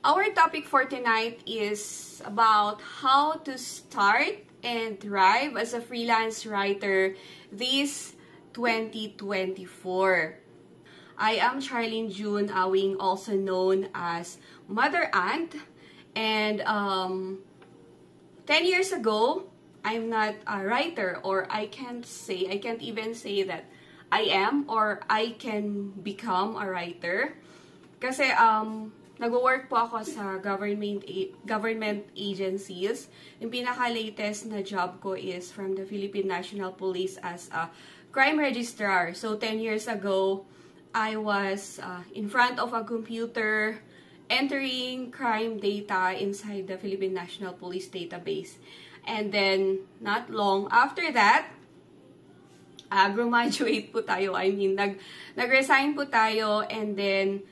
Our topic for tonight is about how to start and thrive as a freelance writer this 2024. I am Charlene June Awing, also known as Mother Ant, and 10 years ago, I'm not a writer, or I can't even say that I am or I can become a writer. Kasi nag-work po ako sa government agencies. Yung pinaka-latest na job ko is from the Philippine National Police as a crime registrar. So 10 years ago, I was in front of a computer entering crime data inside the Philippine National Police database. And then, not long after that, graduate po tayo. I mean, nag-resign po tayo, and then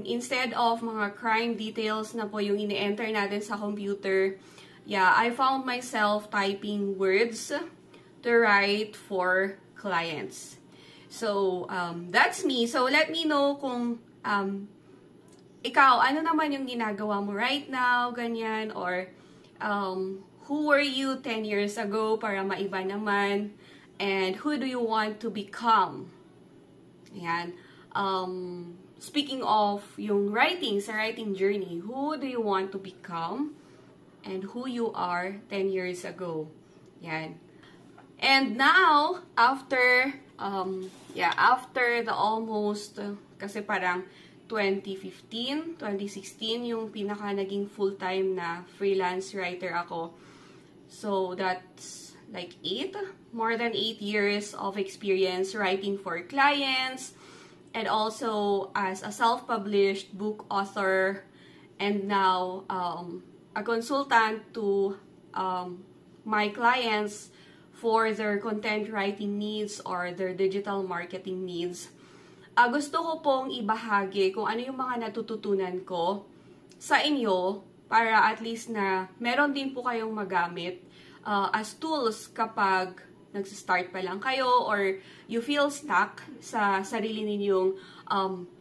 instead of mga crime details na po yung ini-enter natin sa computer, yeah, I found myself typing words to write for clients. So, that's me. So, let me know kung ikaw, ano naman yung ginagawa mo right now, ganyan, or who were you 10 years ago para maiba naman, and who do you want to become? Ayan. Speaking of yung writing, sa writing journey, who do you want to become and who you are 10 years ago? Yan. And now, after the almost, kasi parang 2015, 2016, yung pinaka naging full-time na freelance writer ako. So, that's like more than 8 years of experience writing for clients, and also as a self-published book author, and now a consultant to my clients for their content writing needs or their digital marketing needs. Gusto ko pong ibahagi kung ano yung mga natututunan ko sa inyo para at least na meron din po kayong magamit as tools kapag nag-start pa lang kayo or you feel stuck sa sarili ninyong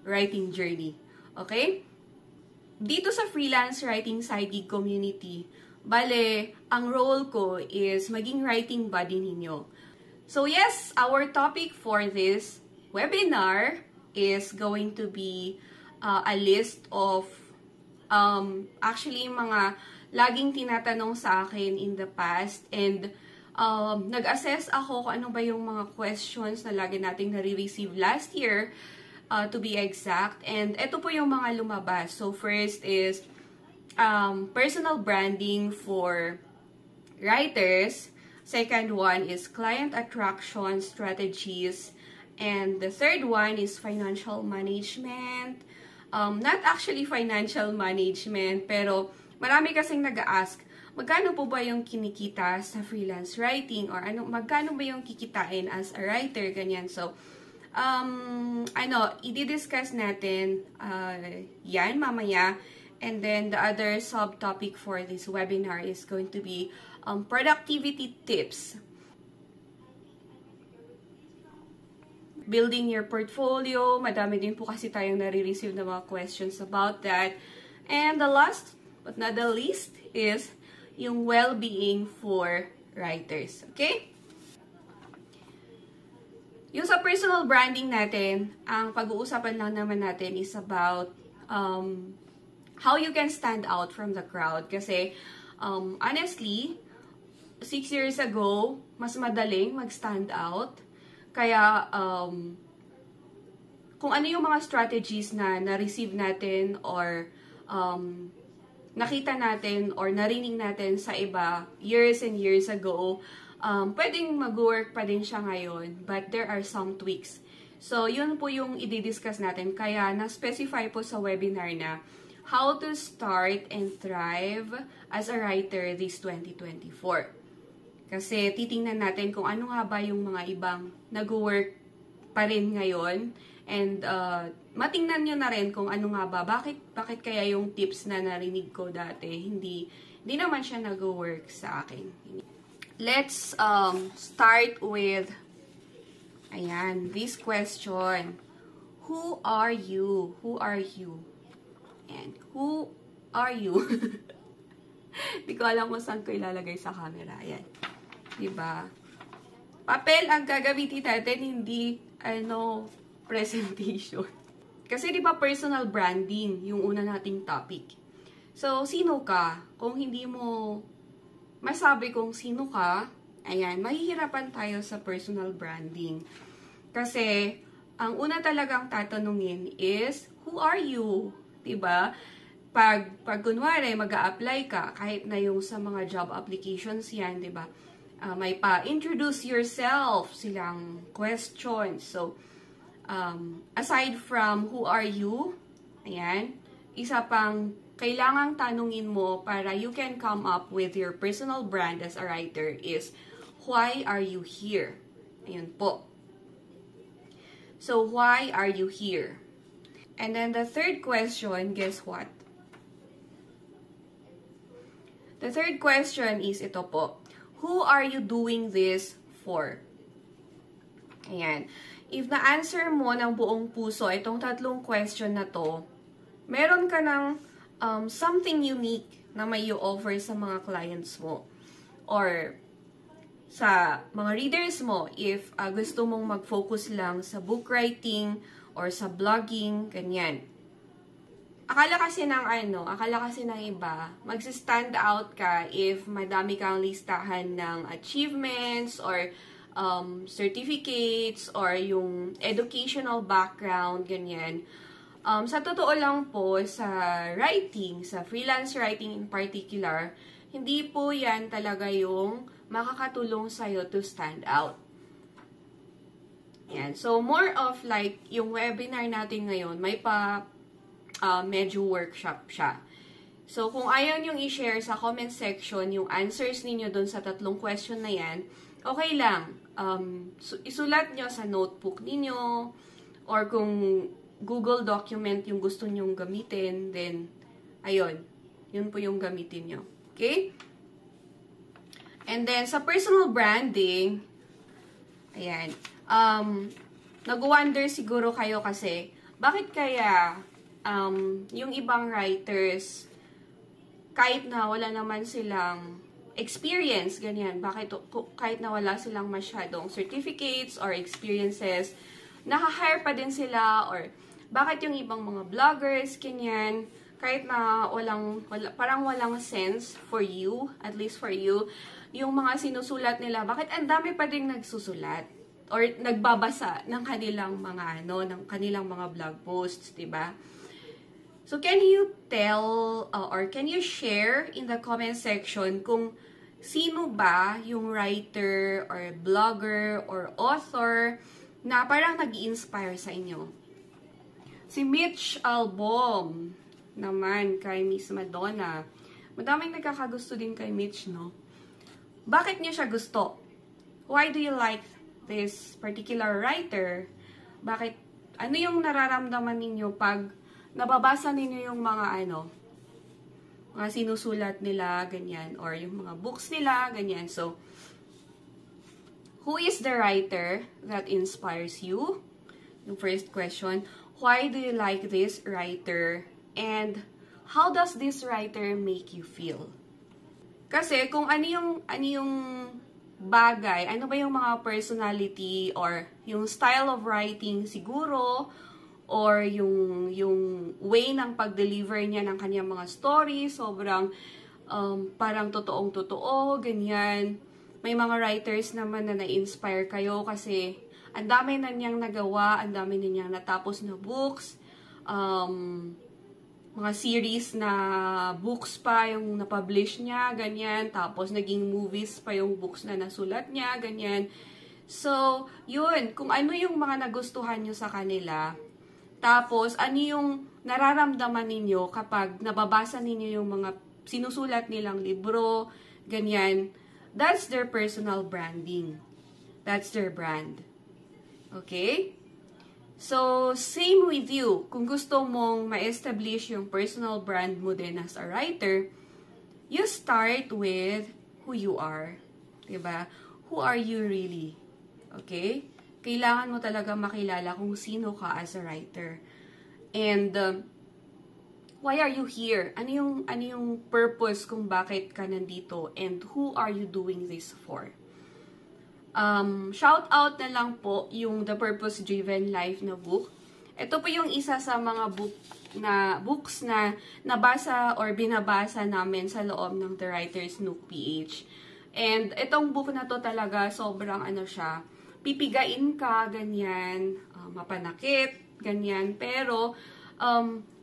writing journey. Okay? Dito sa freelance writing side gig community, bale, ang role ko is maging writing buddy ninyo. So yes, our topic for this webinar is going to be a list of actually mga laging tinatanong sa akin in the past, and nag-assess ako kung ano ba yung mga questions na lagi nating nare-receive last year, to be exact. And ito po yung mga lumabas. So, first is personal branding for writers. Second one is client attraction strategies. And the third one is financial management. Not actually financial management, pero marami kasing nag-a-ask, magkano po ba yung kinikita sa freelance writing, or magkano ba yung kikitain as a writer, ganyan. So, i-discuss natin yan mamaya. And then the other subtopic for this webinar is going to be productivity tips. Building your portfolio, madami din po kasi tayong nare-receive na mga questions about that. And the last but not the least is yung well-being for writers. Okay? Yung sa personal branding natin, ang pag-uusapan lang naman natin is about how you can stand out from the crowd. Kasi, honestly, 6 years ago, mas madaling mag-stand out. Kaya, kung ano yung mga strategies na na-receive natin or nakita natin or narinig natin sa iba years and years ago, pwedeng mag-work pa din siya ngayon, but there are some tweaks. So, yun po yung i-discuss natin. Kaya, na-specify po sa webinar na how to start and thrive as a writer this 2024. Kasi titingnan natin kung ano nga ba yung mga ibang nag-work pa rin ngayon. And matingnan nyo na rin kung ano nga ba, bakit kaya yung tips na narinig ko dati, hindi naman siya nag-work sa akin. Let's start with, this question. Who are you? Who are you? And who are you? Di ko alam kung saan ko ilalagay sa camera. Ayan. Diba? Papel ang gagamitin natin, hindi, presentation. Kasi diba personal branding, yung una nating topic. So, sino ka? Kung hindi mo masabi kung sino ka, ayan, mahihirapan tayo sa personal branding. Kasi, ang una talagang tatanungin is, who are you? Diba? Pag kunwari, mag-a-apply ka, kahit na yung sa mga job applications yan, diba? May pa-introduce yourself silang questions. So, aside from who are you, ayan, isa pang kailangang tanungin mo para you can come up with your personal brand as a writer is, why are you here? Ayan po. So, why are you here? And then the third question, guess what? The third question is ito po. Who are you doing this for? Ayan. If na-answer mo ng buong puso itong tatlong question na to, meron ka ng something unique na may i-offer sa mga clients mo. Or sa mga readers mo, if gusto mong mag-focus lang sa book writing or sa blogging, ganyan. Akala kasi ng iba, magsi-stand out ka if madami kang listahan ng achievements or certificates or yung educational background, ganyan. Sa totoo lang po, sa writing, sa freelance writing in particular, hindi po yan talaga yung makakatulong sa'yo to stand out. Yan. So, more of like, yung webinar natin ngayon, may medyo workshop siya. So, kung ayaw nyong i-share sa comment section yung answers ninyo dun sa tatlong question na yan, okay lang. Isulat nyo sa notebook ninyo, or kung Google document yung gusto nyong gamitin, then, ayun, yun po yung gamitin nyo. Okay? And then, sa personal branding, ayan, nag-wonder siguro kayo kasi, bakit kaya yung ibang writers, kahit na wala naman silang experience, ganyan, kahit na wala silang masyadong certificates or experiences, naka-hire pa din sila, or bakit yung ibang mga vloggers, ganyan, kahit na parang walang sense for you, at least for you, yung mga sinusulat nila, bakit ang dami pa ding nagsusulat or nagbabasa ng kanilang mga blog posts, 'di ba? So can you tell or can you share in the comment section kung sino ba yung writer or blogger or author na parang nag-i-inspire sa inyo? Si Mitch Albom naman kay Miss Madonna. Madaming nagkakagusto din kay Mitch, no? Bakit niya siya gusto? Why do you like this particular writer? Bakit, ano yung nararamdaman ninyo pag nababasa ninyo yung mga mga sinusulat nila, ganyan, or yung mga books nila, ganyan. So, who is the writer that inspires you? Yung first question, why do you like this writer? And how does this writer make you feel? Kasi kung ano yung bagay, ano ba yung mga personality or yung style of writing siguro, or yung way ng pag-deliver niya ng kanyang mga stories, sobrang parang totoong-totoo, ganyan. May mga writers naman na na-inspire kayo kasi ang dami na niyang nagawa, ang dami na niyang natapos na books, mga series na books pa yung na-publish niya, ganyan. Tapos naging movies pa yung books na nasulat niya, ganyan. So, yun, kung ano yung mga nagustuhan nyo sa kanila, tapos ano yung nararamdaman ninyo kapag nababasa ninyo yung mga sinusulat nilang libro, ganyan, that's their personal branding. That's their brand. Okay? So, same with you. Kung gusto mong ma-establish yung personal brand mo din as a writer, you start with who you are. Diba? Who are you really? Okay? Kailangan mo talaga makilala kung sino ka as a writer. And, why are you here? Ano yung purpose kung bakit ka nandito? And who are you doing this for? Shout out na lang po yung The Purpose Driven Life na book. Ito po yung isa sa mga books na nabasa or binabasa namin sa loob ng The Writer's Nook PH. And itong book na to talaga sobrang ano siya, pipigain ka, ganyan, mapanakit, ganyan. Pero,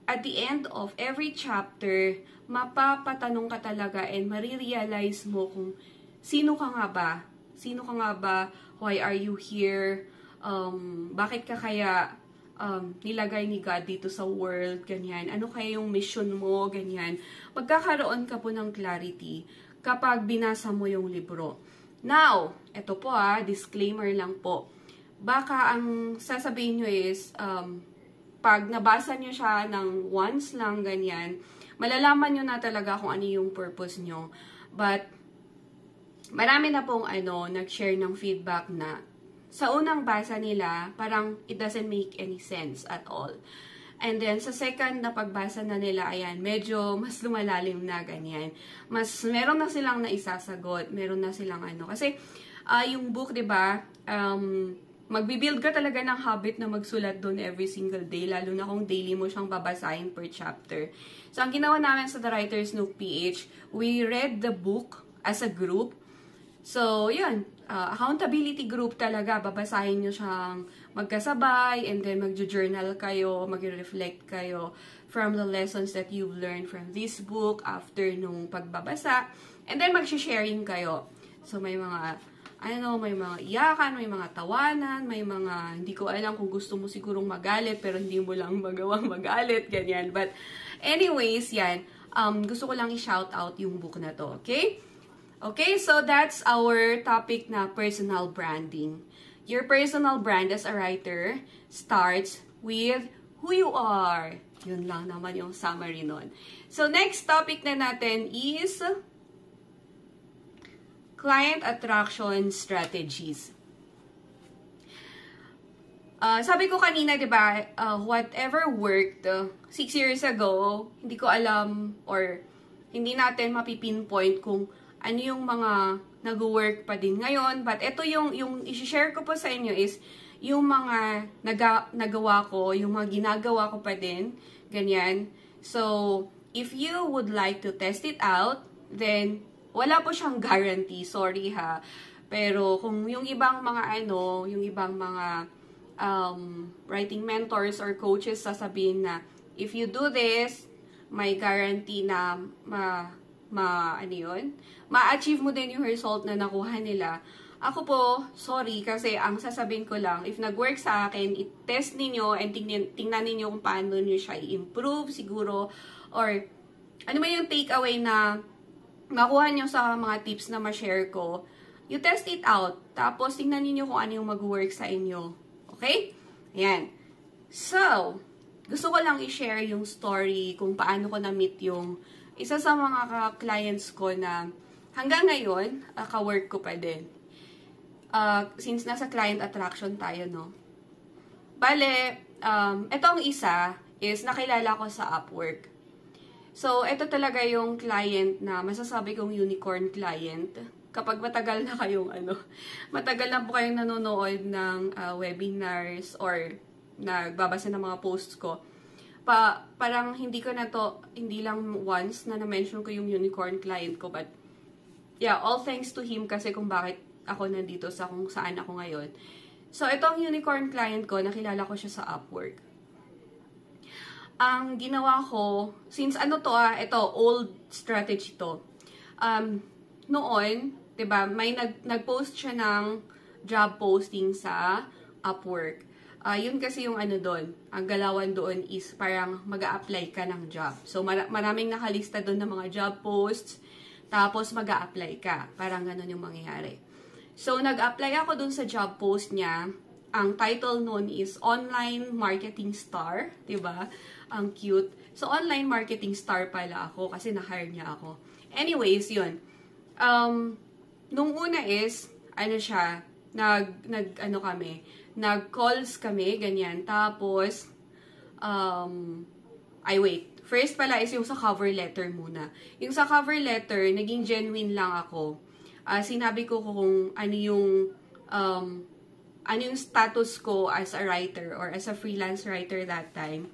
at the end of every chapter, mapapatanong ka talaga and marirealize mo kung sino ka nga ba? Sino ka nga ba? Why are you here? Bakit ka kaya nilagay ni God dito sa world? Ganyan. Ano kaya yung mission mo? Ganyan. Magkakaroon ka po ng clarity kapag binasa mo yung libro. Now, ito po disclaimer lang po. Baka ang sasabihin nyo is, pag nabasa nyo siya ng once lang, ganyan, malalaman nyo na talaga kung ano yung purpose nyo. But, marami na pong nag-share ng feedback na sa unang basa nila, parang it doesn't make any sense at all. And then, sa second na pagbasa na nila, ayan, medyo mas lumalalim na, ganyan. Meron na silang naisasagot, meron na silang kasi, yung book, diba, magbibuild ka talaga ng habit na magsulat doon every single day, lalo na kung daily mo siyang babasahin per chapter. So, ang ginawa namin sa The Writer's Nook PH, we read the book as a group. So, yun, accountability group talaga, babasahin nyo siyang magkasabay, and then magjo-journal kayo, mag-reflect kayo from the lessons that you've learned from this book after nung pagbabasa, and then mag-sharing kayo. So, may mga may mga iyakan, may mga tawanan, may mga, hindi ko alam kung gusto mo sigurong magalit, pero hindi mo lang magawang magalit, ganyan. But, anyways, yan, gusto ko lang i-shout out yung book na to, okay? Okay, so that's our topic na personal branding. Your personal brand as a writer starts with who you are. Yun lang naman yung summary nun. So, next topic na natin is client attraction strategies. Sabi ko kanina, diba, whatever worked 6 years ago, hindi ko alam or hindi natin mapipinpoint kung ano yung mga nag-work pa din ngayon. But ito yung i-share ko po sa inyo is yung mga nagawa ko, yung mga ginagawa ko pa din, ganyan. So, if you would like to test it out, then wala po siyang guarantee, sorry ha. Pero kung yung ibang mga yung ibang mga writing mentors or coaches sasabihin na if you do this, may guarantee na ma-achieve mo din yung result na nakuha nila. Ako po, sorry, kasi ang sasabihin ko lang, if nag-work sa akin, i-test ninyo and tingnan ninyo kung paano nyo siya i-improve siguro, or ano man yung takeaway na makuha nyo sa mga tips na ma-share ko, you test it out. Tapos, tingnan niyo kung ano yung mag-work sa inyo. Okay? Ayan. So, gusto ko lang i-share yung story kung paano ko na-meet yung isa sa mga clients ko na hanggang ngayon, ka-work ko pa din. Since nasa client attraction tayo, no? Bale, etong isa is nakilala ko sa Upwork. So, ito talaga yung client na masasabi kong unicorn client. Kapag matagal na kayong matagal na po kayong nanonood ng webinars or nagbabasa ng mga posts ko, parang hindi lang once na na-mention ko yung unicorn client ko, but yeah, all thanks to him kasi kung bakit ako nandito sa kung saan ako ngayon. So, itong unicorn client ko, nakilala ko siya sa Upwork. Ang ginawa ko, since ito, old strategy to. Noon, diba, may nag-post siya ng job posting sa Upwork. Yun kasi yung doon, ang galawan doon is parang mag-a-apply ka ng job. So, maraming nakalista doon ng mga job posts, tapos mag-a-apply ka. Parang ganun yung mangyayari. So, nag-apply ako doon sa job post niya. Ang title noon is Online Marketing Star, diba? Ang cute. So, Online Marketing Star pala ako kasi na-hire niya ako. Anyways, yun. Nung una is, nag-calls kami, ganyan. Tapos, First pala is yung sa cover letter muna. Yung sa cover letter, naging genuine lang ako. Sinabi ko kung ano yung status ko as a writer or as a freelance writer that time.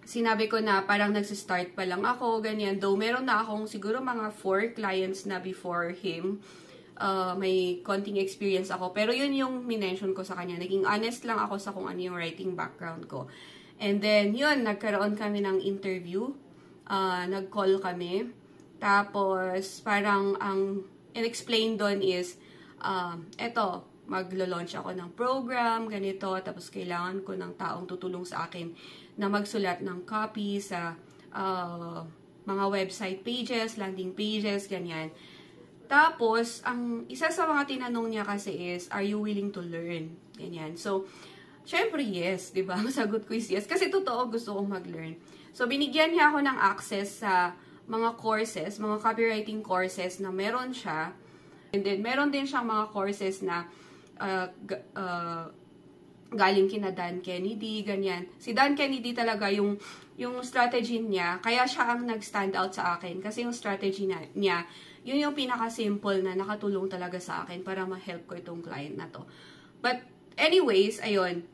Sinabi ko na parang nagsistart pa lang ako, ganyan. Though meron na akong siguro mga 4 clients na before him. May konting experience ako. Pero yun yung minention ko sa kanya. Naging honest lang ako sa kung ano yung writing background ko. And then, yun, nagkaroon kami ng interview. Nag-call kami. Tapos, parang ang in-explain doon is, eto, maglo-launch ako ng program, ganito, tapos kailangan ko ng taong tutulong sa akin na magsulat ng copy sa mga website pages, landing pages, ganyan. Tapos, ang isa sa mga tinanong niya kasi is, are you willing to learn? Ganyan. So, syempre yes, di ba? Masagot ko is yes. Kasi totoo, gusto kong mag-learn. So, binigyan niya ako ng access sa mga courses, mga copywriting courses na meron siya. And then, meron din siyang mga courses na galing kina Dan Kennedy, ganyan. Si Dan Kennedy talaga yung strategy niya, kaya siya ang nag-stand out sa akin. Kasi yung strategy niya, yun yung pinaka-simple na nakatulong talaga sa akin para ma-help ko itong client na to. But anyways, ayun.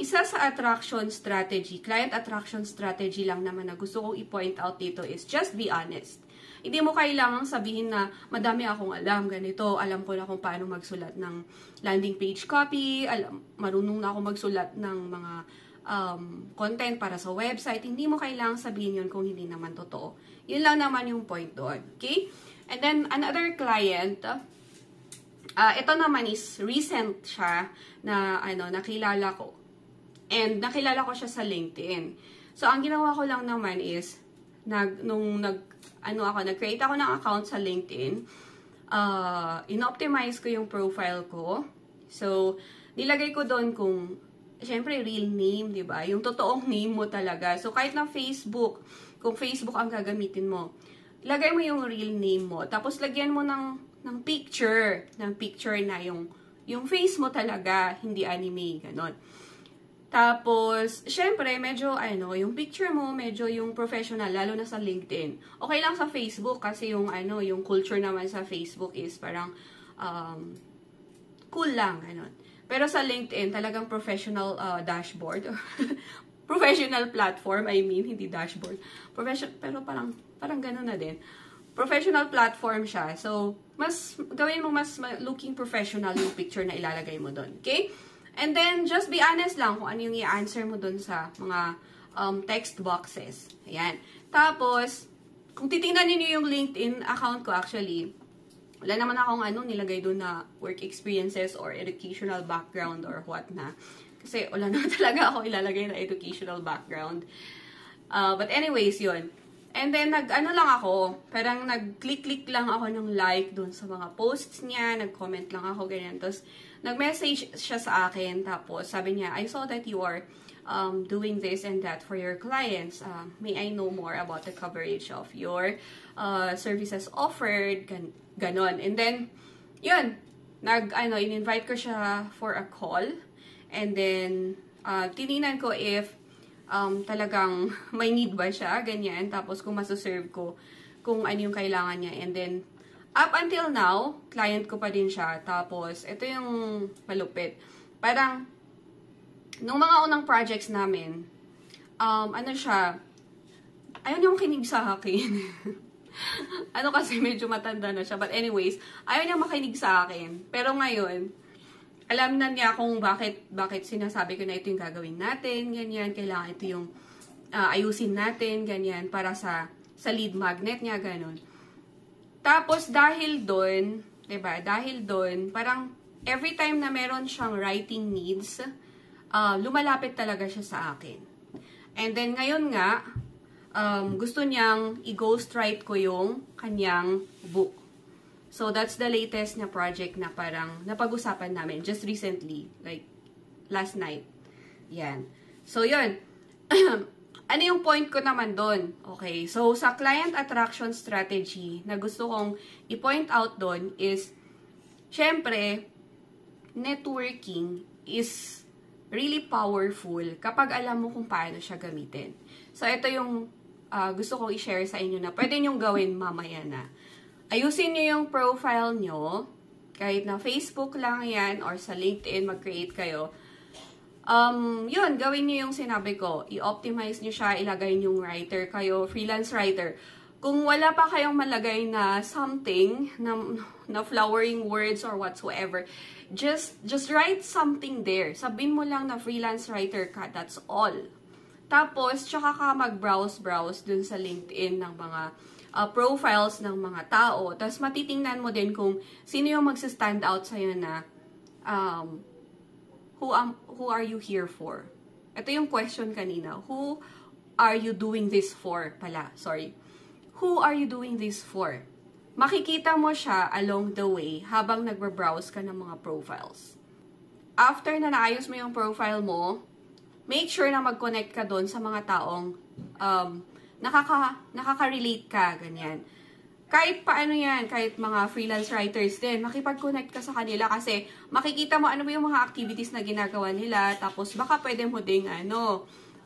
Isa sa attraction strategy, client attraction strategy lang naman na gusto kong i-point out dito is just be honest. Hindi mo kailangang sabihin na madami akong alam, ganito, alam ko na kung paano magsulat ng landing page copy, marunong na ako magsulat ng mga content para sa website. Hindi mo kailangang sabihin yun kung hindi naman totoo. Yun lang naman yung point doon. Okay? And then, another client, ito naman is recent siya na nakilala ko. And nakilala ko siya sa LinkedIn. So, ang ginawa ko lang naman is, nag-create ako ng account sa LinkedIn. In-optimize ko yung profile ko. So, nilagay ko doon kung, syempre, real name, di ba? Yung totoong name mo talaga. So, kahit na Facebook, kung Facebook ang gagamitin mo, lagay mo yung real name mo. Tapos, lagyan mo ng picture na yung face mo talaga, hindi anime, ganon. Tapos, syempre, medyo, yung picture mo, medyo yung professional, lalo na sa LinkedIn. Okay lang sa Facebook, kasi yung culture naman sa Facebook is parang, cool lang, ganon. Pero sa LinkedIn, talagang professional dashboard. Professional platform, hindi dashboard. Pero parang ganon na din. Professional platform siya. So, gawin mo mas looking professional yung picture na ilalagay mo doon. Okay? And then, just be honest lang kung ano yung i-answer mo dun sa mga text boxes. Ayan. Tapos, kung titingnan niyo yung LinkedIn account ko actually, wala naman akong nilagay dun na work experiences or educational background or what na. Kasi wala naman talaga ako ilalagay na educational background. But anyways, yun. And then, parang nag-click lang ako ng like dun sa mga posts niya, nag-comment lang ako, ganyan. Tapos, nag-message siya sa akin, tapos sabi niya, I saw that you are doing this and that for your clients. May I know more about the coverage of your services offered, ganon. And then, yun, in-invite ko siya for a call, and then, tininan ko if talagang may need ba siya, ganyan. Tapos, kung masaserve ko, kung ano yung kailangan niya. And then, up until now, client ko pa din siya. Tapos, ito yung malupit. Parang, nung mga unang projects namin, ayaw niyang kinig sa akin. Kasi medyo matanda na siya. But anyways, ayaw niyang makinig sa akin. Pero ngayon, alam na niya kung bakit sinasabi ko na ito yung gagawin natin, ganyan, kailangan ito yung ayusin natin, ganyan, para sa lead magnet niya, ganon. Tapos, dahil doon, diba, parang every time na meron siyang writing needs, lumalapit talaga siya sa akin. And then, ngayon nga, gusto niyang i-ghostwrite ko yung kanyang book. So, that's the latest na project na parang napag-usapan namin just recently, like last night. Yan. So, yun. Ano yung point ko naman doon? Okay. So, sa client attraction strategy na gusto kong i-point out doon is, syempre, networking is really powerful kapag alam mo kung paano siya gamitin. So, ito yung gusto kong i-share sa inyo na pwede nyong gawin mamaya na. Ayusin nyo yung profile nyo, kahit na Facebook lang yan, or sa LinkedIn, mag-create kayo. Yun, gawin nyo yung sinabi ko. I-optimize nyo siya, ilagay nyo yung writer kayo, freelance writer. Kung wala pa kayong malagay na something, na flowering words or whatsoever, just write something there. Sabihin mo lang na freelance writer ka, that's all. Tapos, tsaka ka mag-browse dun sa LinkedIn ng mga profiles ng mga tao. Tapos, matitingnan mo din kung sino yung magsa-stand out sa'yo na who are you here for? Ito yung question kanina. Who are you doing this for pala? Sorry. Who are you doing this for? Makikita mo siya along the way habang nagbe-browse ka ng mga profiles. After na naayos mo yung profile mo, make sure na mag-connect ka doon sa mga taong nakaka-relate ka, ganyan. Kahit paano yan, kahit mga freelance writers din, makipag-connect ka sa kanila kasi makikita mo ano ba yung mga activities na ginagawa nila, tapos baka pwede mo ding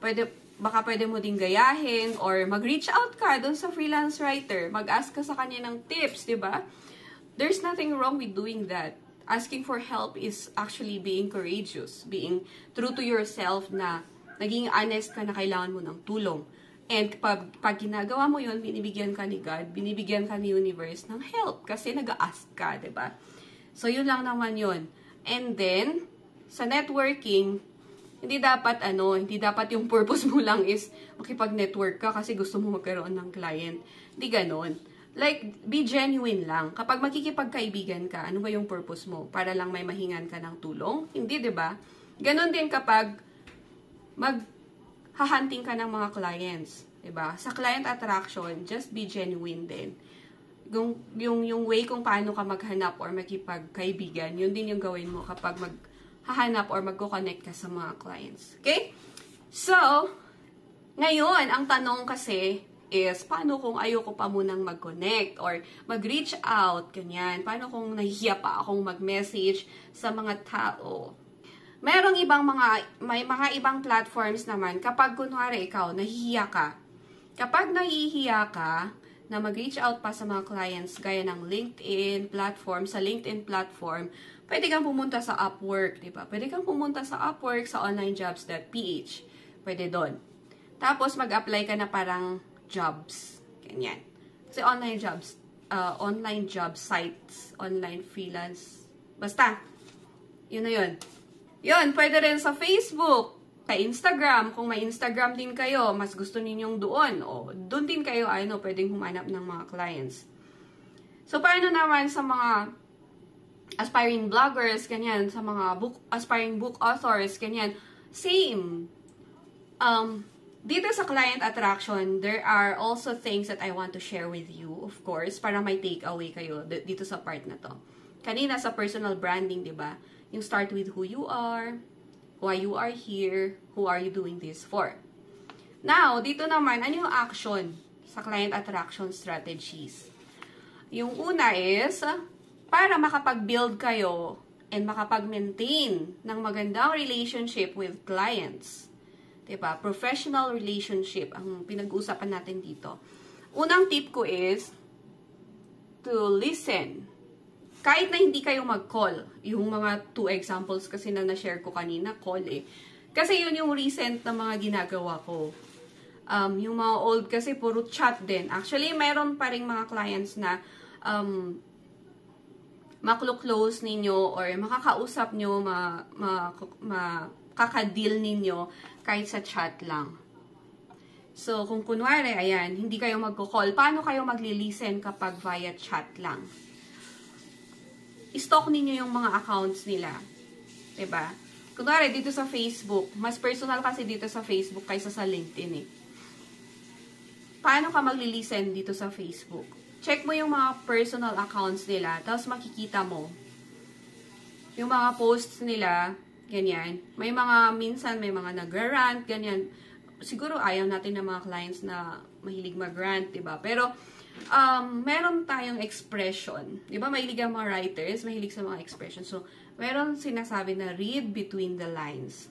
pwede mo ding gayahin or mag-reach out ka doon sa freelance writer, mag-ask ka sa kanya ng tips, di ba? There's nothing wrong with doing that. Asking for help is actually being courageous, being true to yourself na naging honest ka na kailangan mo ng tulong. And pag ginagawa mo yun, binibigyan ka ni God, binibigyan ka ni universe ng help kasi nag-ask ka, diba? So, yun lang naman yun. And then, sa networking, hindi dapat yung purpose mo lang is makipag-network ka kasi gusto mo magkaroon ng client. Hindi ganon. Like, be genuine lang. Kapag makikipagkaibigan ka, ano ba yung purpose mo? Para lang may mahingan ka ng tulong? Hindi, diba? Ganon din kapag hahanting ka ng mga clients, 'di ba? Sa client attraction, just be genuine din. Yung way kung paano ka maghanap or makipagkaibigan, yun din yung gawin mo kapag maghahanap or magko-connect ka sa mga clients. Okay? So, ngayon, ang tanong kasi is, paano kung ayoko pa munang mag-connect or mag-reach out, ganyan? Paano kung nahihiya pa akong mag-message sa mga tao? May mga ibang platforms naman, kapag kunwari ikaw, nahihiya ka. Kapag nahihiya ka, na mag-reach out pa sa mga clients, gaya ng LinkedIn platform, sa LinkedIn platform, pwede kang pumunta sa Upwork, di ba? Pwede kang pumunta sa Upwork, sa onlinejobs.ph. Pwede doon. Tapos, mag-apply ka na parang jobs. Ganyan. Kasi online job sites, online freelance. Basta, yun na yun. Yun, pwede rin sa Facebook, sa Instagram, kung may Instagram din kayo, mas gusto ninyong doon, o doon din kayo, pwedeng humanap ng mga clients. So, paano naman sa mga aspiring bloggers, ganyan, sa mga aspiring book authors, ganyan, same. Dito sa client attraction, there are also things that I want to share with you, of course, para may takeaway kayo dito sa part na to. Kanina sa personal branding, di ba? Yung start with who you are, why you are here, who are you doing this for. Now, dito naman, ano yung action sa client attraction strategies? Yung una is, para makapag-build kayo and makapag-maintain ng magandang relationship with clients. Diba? Professional relationship ang pinag-uusapan natin dito. Unang tip ko is to listen. Kahit na hindi kayo mag-call, yung mga 2 examples kasi na na-share ko kanina, call eh. Kasi yun yung recent na mga ginagawa ko. Yung mga old kasi puro chat din. Actually, meron pa rin mga clients na maklo-close ninyo or makakausap nyo, makaka-deal ninyo kahit sa chat lang. So, kung kunwari, ayan, hindi kayo magko-call, paano kayo magli-listen kapag via chat lang? I-stalk ninyo yung mga accounts nila. Diba? Kunwari, dito sa Facebook, mas personal kasi dito sa Facebook kaysa sa LinkedIn eh. Paano ka magli-listen dito sa Facebook? Check mo yung mga personal accounts nila, tapos makikita mo yung mga posts nila, ganyan. Minsan may mga nagra-rant, ganyan. Siguro ayaw natin ng mga clients na mahilig mag-rant, diba? Pero, meron tayong expression. Di ba, mahilig ang mga writers, mahilig sa mga expression. So, meron sinasabi na read between the lines.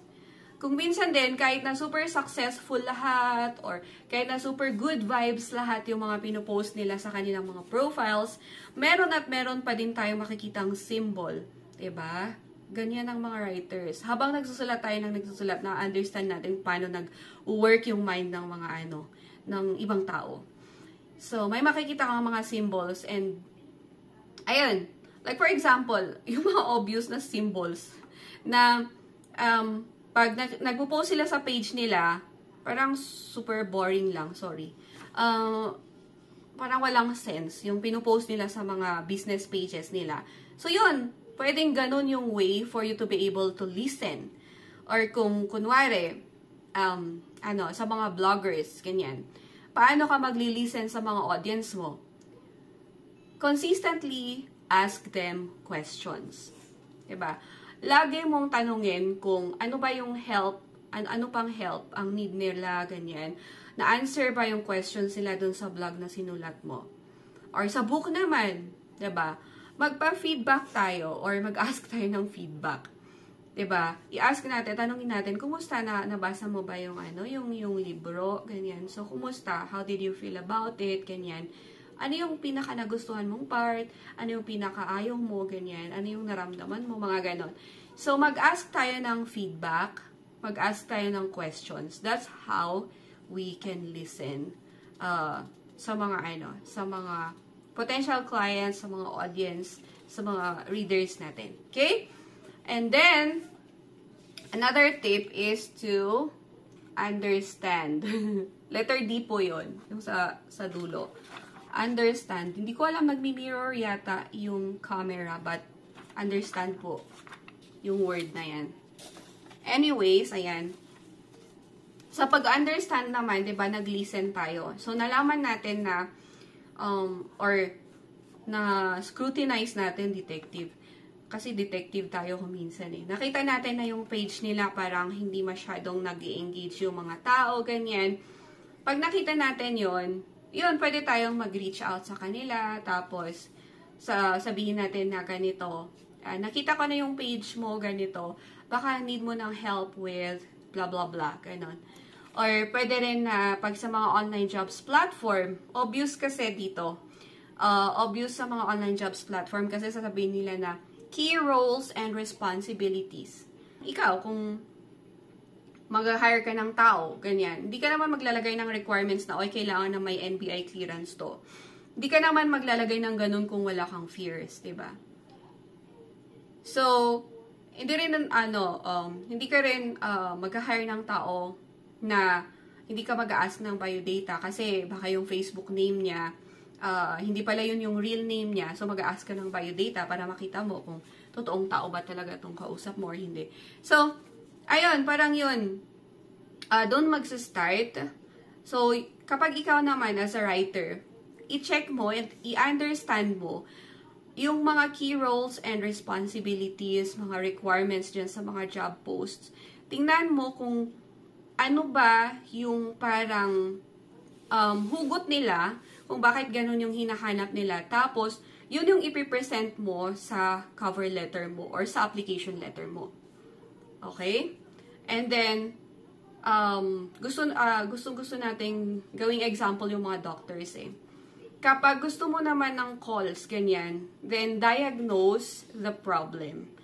kung minsan din, kahit na super successful lahat, or kahit na super good vibes lahat yung mga pinopost nila sa kanilang mga profiles, meron at meron pa din tayong makikitang symbol. Diba? Ganyan ang mga writers. Habang nagsusulat tayo ng nagsusulat, na-understand natin paano nag-work yung mind ng mga ng ibang tao. So, may makikita kang mga symbols and, ayun, like for example, yung mga obvious na symbols na, pag nagpo-post sila sa page nila, parang super boring lang, sorry. Parang walang sense yung pinupost nila sa mga business pages nila. So yun, pwedeng ganun yung way for you to be able to listen. Or kung kunwari, sa mga vloggers, ganyan. Paano ka magli-listen sa mga audience mo? Consistently ask them questions. Diba? Lagi mong tanungin kung ano ba yung help, ano pang help ang need nila, ganyan. Na-answer ba yung questions nila dun sa vlog na sinulat mo? Or sa book naman, diba? Magpa-feedback tayo or mag-ask tayo ng feedback. Diba? I-ask natin, tanungin natin, kumusta nabasa mo ba yung yung libro, ganyan. So, kumusta? How did you feel about it? Ganyan. Ano yung pinaka nagustuhan mong part? Ano yung pinaka-ayaw mo? Ganyan. Ano yung naramdaman mo? Mga ganon. So, mag-ask tayo ng feedback. Mag-ask tayo ng questions. That's how we can listen sa mga potential clients, sa mga audience, sa mga readers natin. Okay? And then, another tip is to understand. Letter D po yun. Yung sa dulo. Understand. Hindi ko alam, nagmi-mirror yata yung camera, but understand po yung word na yan. Anyways, ayan. Sa pag-understand naman, diba, nag-listen tayo. So, nalaman natin na, or na scrutinize natin, detective. Kasi detective tayo kuminsan eh. Nakita natin na yung page nila parang hindi masyadong nag-engage yung mga tao, ganyan. Pag nakita natin yun, pwede tayong mag-reach out sa kanila, tapos sabihin natin na ganito, nakita ko na yung page mo, ganito, baka need mo ng help with blah blah blah, ganon. Or pwede rin na pag sa mga online jobs platform, obvious kasi dito, obvious sa mga online jobs platform kasi sasabihin nila na key roles and responsibilities. Ikaw, kung mag-hire ka ng tao, ganyan. Hindi ka naman maglalagay ng requirements na, kailangan na may NBI clearance to. Hindi ka naman maglalagay ng ganun kung wala kang fears, diba? So, hindi ka rin mag-hire ng tao na hindi ka mag-a-ask ng biodata kasi baka yung Facebook name niya, hindi pala yun yung real name niya. So, mag-a-ask ka ng biodata para makita mo kung totoong tao ba talaga itong kausap mo or hindi. So, ayun, parang yun. Doon magsa-start. So, kapag ikaw naman as a writer, i-check mo at i-understand mo yung mga key roles and responsibilities, mga requirements dyan sa mga job posts. Tingnan mo kung ano ba yung parang hugot nila, kung bakit ganun yung hinahanap nila. Tapos, yun yung ipipresent mo sa cover letter mo or sa application letter mo. Okay? And then, gusto nating gawing example yung mga doctors eh. Kapag gusto mo naman ng calls, ganyan, then diagnose the problem.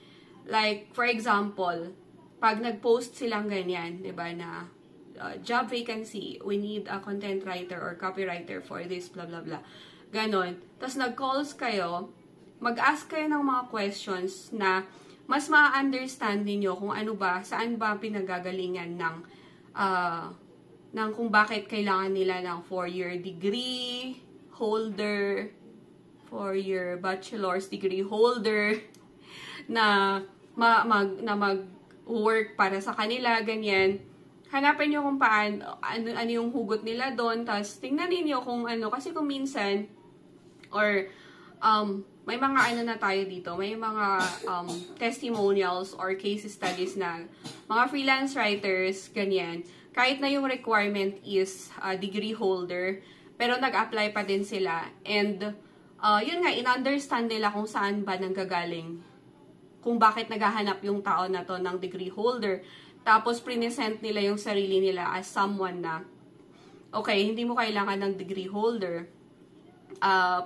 Like, for example, pag nag-post silang ganyan, diba, na job vacancy, we need a content writer or copywriter for this, blah, blah, blah. Ganon. Tapos nag-calls kayo, mag-ask kayo ng mga questions na mas ma-understand ninyo kung ano ba, saan ba pinagagalingan ng kung bakit kailangan nila ng 4-year degree holder, 4-year bachelor's degree holder, na mag-work para sa kanila, ganyan. Hanapin nyo kung paano, ano yung hugot nila doon, tapos tingnan niyo kung ano, kasi kung minsan, or may mga na tayo dito, may mga testimonials or case studies na mga freelance writers, ganyan, kahit na yung requirement is degree holder, pero nag-apply pa din sila, and yun nga, in-understand nila kung saan ba nanggagaling, kung bakit naghahanap yung tao na to ng degree holder. Tapos, present nila yung sarili nila as someone na, okay, hindi mo kailangan ng degree holder.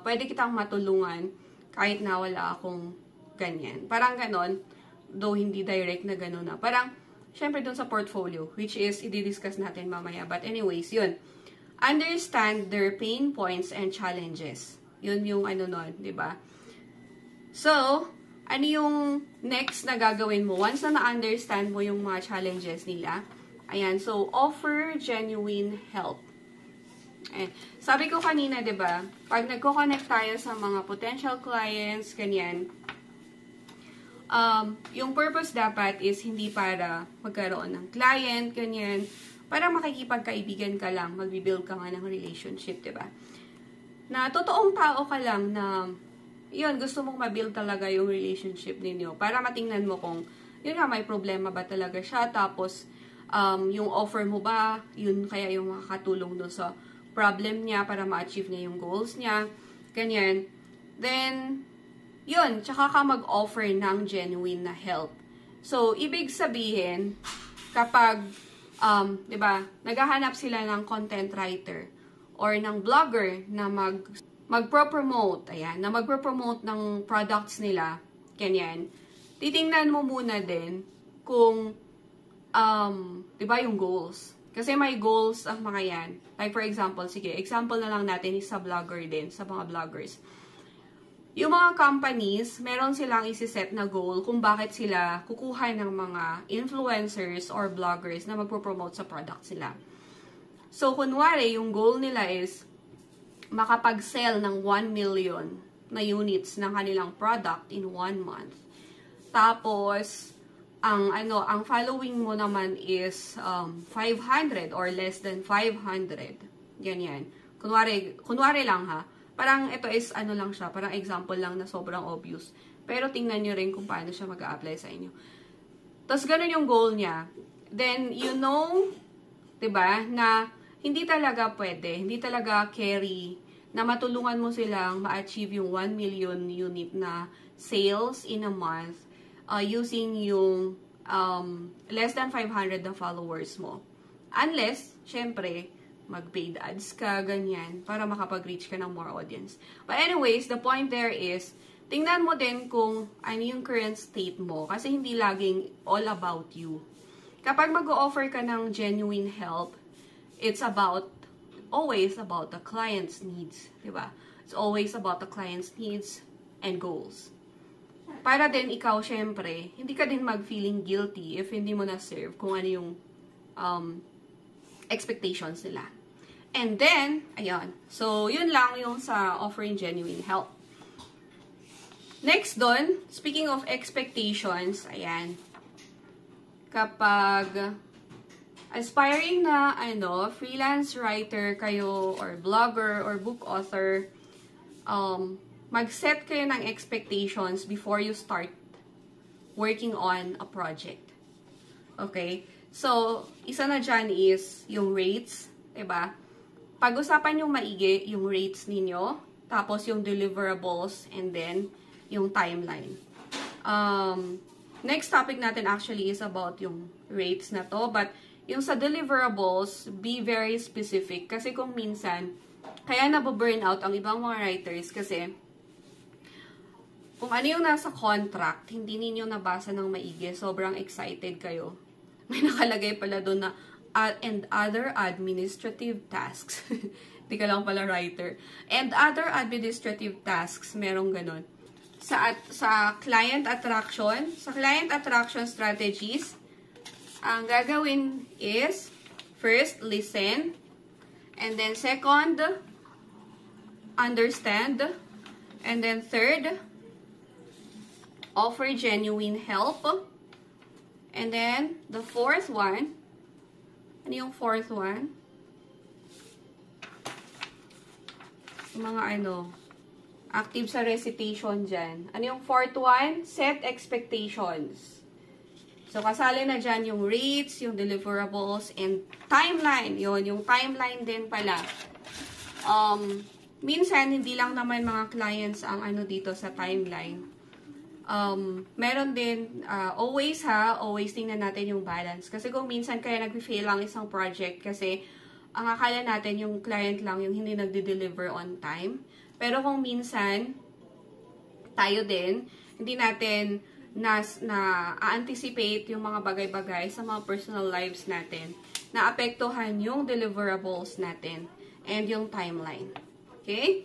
Pwede kitang matulungan kahit na wala akong ganyan. Parang ganon, though hindi direct na ganon na. Parang, syempre dun sa portfolio, which is, i-discuss natin mamaya. But anyways, yun. Understand their pain points and challenges. Yun yung ano nun, di ba? So, ano yung next na gagawin mo? Once na na-understand mo yung mga challenges nila, ayan, so, offer genuine help. Ayan. Sabi ko kanina, di ba, pag nagko-connect tayo sa mga potential clients, ganyan, yung purpose dapat is hindi para magkaroon ng client, ganyan, para makikipagkaibigan ka lang, magbibuild ka nga ng relationship, di ba? Na totoong tao ka lang na, yun, gusto mong mabuild talaga yung relationship ninyo, para matingnan mo kung, yun nga, may problema ba talaga siya, tapos, yung offer mo ba, yun kaya yung makakatulong doon sa problem niya para ma-achieve niya yung goals niya, ganyan. Then, yun, tsaka ka mag-offer ng genuine na help. So, ibig sabihin, kapag, di ba, naghahanap sila ng content writer or ng blogger na magpro-promote, ayan, na magpro-promote ng products nila, ganyan, titingnan mo muna din kung, di ba, yung goals. Kasi may goals ang mga yan. Like for example, sige, example na lang natin is sa blogger din, sa mga bloggers. Yung mga companies, meron silang isi-set na goal kung bakit sila kukuha ng mga influencers or bloggers na magpo-promote sa products nila. So, kunwari, yung goal nila is makapag-sell ng 1 million na units ng kanilang product in 1 month. Tapos, ang following mo naman is 500 or less than 500. Ganyan. Kunwari lang ha. Parang ito is ano lang siya, parang example lang na sobrang obvious. Pero tingnan nyo rin kung paano siya mag-a-apply sa inyo. Tapos ganun yung goal niya. Then you know, 'di ba, na hindi talaga pwede, hindi talaga carry na matulungan mo silang ma-achieve yung 1 million unit na sales in a month using yung less than 500 na followers mo. Unless, syempre, mag-paid ads ka, ganyan, para makapag-reach ka ng more audience. But anyways, the point there is, tingnan mo din kung ano yung current state mo, kasi hindi laging all about you. Kapag mag-o-offer ka ng genuine help, it's always about the client's needs, diba? It's always about the client's needs and goals. Para din ikaw, syempre, hindi ka din mag-feeling guilty if hindi mo na-serve kung ano yung expectations nila. And then, ayun. So, yun lang yung sa offering genuine help. Next doon, speaking of expectations, ayan. Kapag aspiring na, freelance writer kayo, or blogger, or book author, mag-set kayo ng expectations before you start working on a project. Okay? So, isa na dyan is yung rates, diba? Pag-usapan yung maigi, yung rates ninyo, tapos yung deliverables, and then yung timeline. Next topic natin actually is about yung rates na to, but yung sa deliverables, be very specific. Kasi kung minsan, kaya nababurnout ang ibang mga writers kasi kung ano yung nasa contract, hindi ninyo nabasa ng maigi, sobrang excited kayo. May nakalagay pala doon na and other administrative tasks. Hindi ka lang pala writer. And other administrative tasks, merong ganun. Sa client attraction strategies, ang gagawin is, first, listen. And then second, understand. And then third, offer genuine help. And then, the fourth one, ano yung fourth one? Mga active sa recitation dyan. Ano yung fourth one? Set expectations. So, kasali na dyan yung rates, yung deliverables, and timeline. Yun, yung timeline din pala. Minsan, hindi lang naman mga clients ang dito sa timeline. meron din, always tingnan natin yung balance. Kasi kung minsan kaya nag-fail ang isang project kasi ang akala natin yung client lang yung hindi nagde-deliver on time. Pero kung minsan, tayo din, hindi natin na-anticipate yung mga bagay-bagay sa mga personal lives natin, na apektuhan yung deliverables natin and yung timeline. Okay?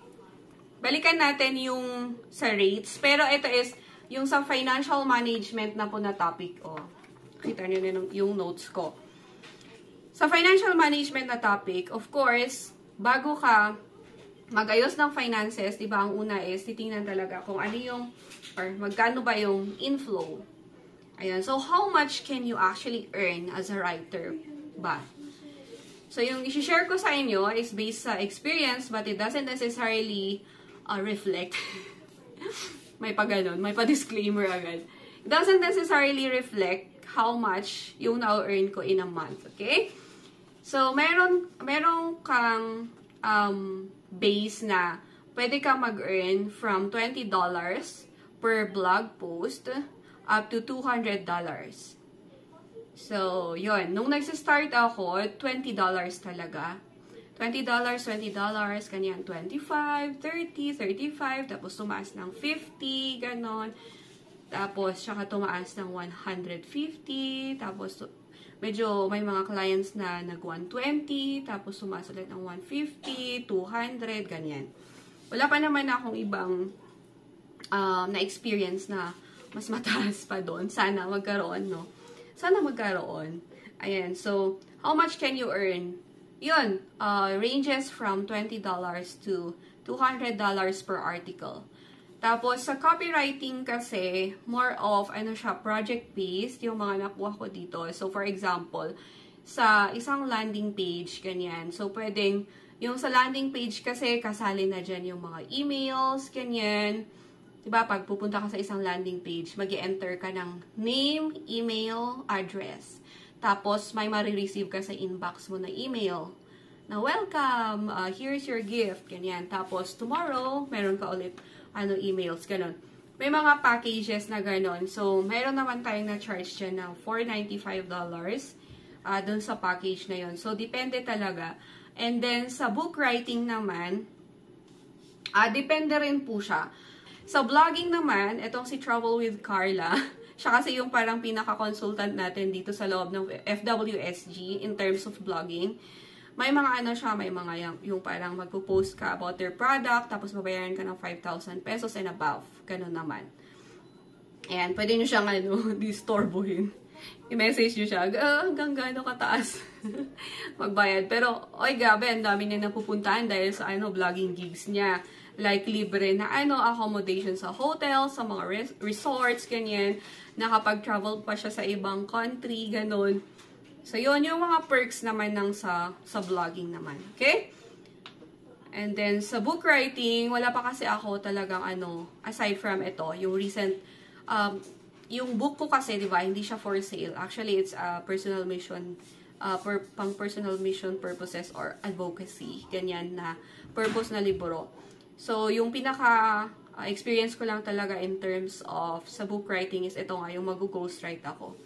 Balikan natin yung sa rates. Pero ito is yung sa financial management na po na topic. Kita nyo na yung notes ko. Sa financial management na topic, of course, bago ka magayos ng finances, di ba, ang una is titingnan talaga kung ano yung, or magkano ba yung inflow. Ayan. So, how much can you actually earn as a writer ba? So, yung i-share ko sa inyo is based sa experience, but it doesn't necessarily reflect. May pa-ganon, may pa-disclaimer agad. It doesn't necessarily reflect how much yung na-earn ko in a month, okay? So, meron kang base na pwede kang mag-earn from $20 per blog post up to $200. So, yun. Nung nagsa-start ako, $20 talaga. $20, ganyan, 25, 30, 35, tapos tumaas ng 50, ganon. Tapos, saka tumaas ng 150, tapos medyo may mga clients na nag-120, tapos tumaas ulit ng 150, 200, ganyan. Wala pa naman akong ibang na-experience na mas mataas pa doon. Sana magkaroon, no? Sana magkaroon. Ayan, so, how much can you earn? Yun, ranges from $20 to $200 per article. Tapos, sa copywriting kasi, more of, project-based, yung mga nakuha ko dito. So, for example, sa isang landing page, ganyan. So, pwedeng, yung sa landing page kasi, kasali na dyan yung mga emails, ganyan. Diba, pag pupunta ka sa isang landing page, mag-enter ka ng name, email, address. Tapos, may marireceive ka sa inbox mo na email na welcome, here's your gift, ganyan. Tapos, tomorrow, meron ka ulit, emails, ganon. May mga packages na ganon. So, meron naman tayong na-charge dyan ng $495 dun sa package na yon. So, depende talaga. And then, sa book writing naman, depende rin po siya. Sa blogging naman, itong si Travel with Carla, siya kasi yung parang pinaka-consultant natin dito sa loob ng FWSG in terms of blogging. May mga may mga yung parang magpo-post ka about their product, tapos babayaran ka ng 5,000 pesos and above. Ganun naman. Ayan, pwede nyo siyang disturbuhin. I-message nyo siya, hanggang gano'n kataas magbayad. Pero, oy gabi, ang dami niya napupuntahan dahil sa vlogging gigs niya. Like, libre na accommodation sa hotel, sa mga resorts, ganyan. Nakapag-travel pa siya sa ibang country, ganun. So, yun yung mga perks naman ng sa vlogging naman. Okay? And then, sa book writing, wala pa kasi ako talagang aside from ito, yung recent, yung book ko kasi, di ba, hindi siya for sale. Actually, it's a personal mission, pang personal mission purposes or advocacy, ganyan na purpose na libro. So, yung experience ko lang talaga in terms of sa book writing is ito nga, yung mag-ghostwrite ako.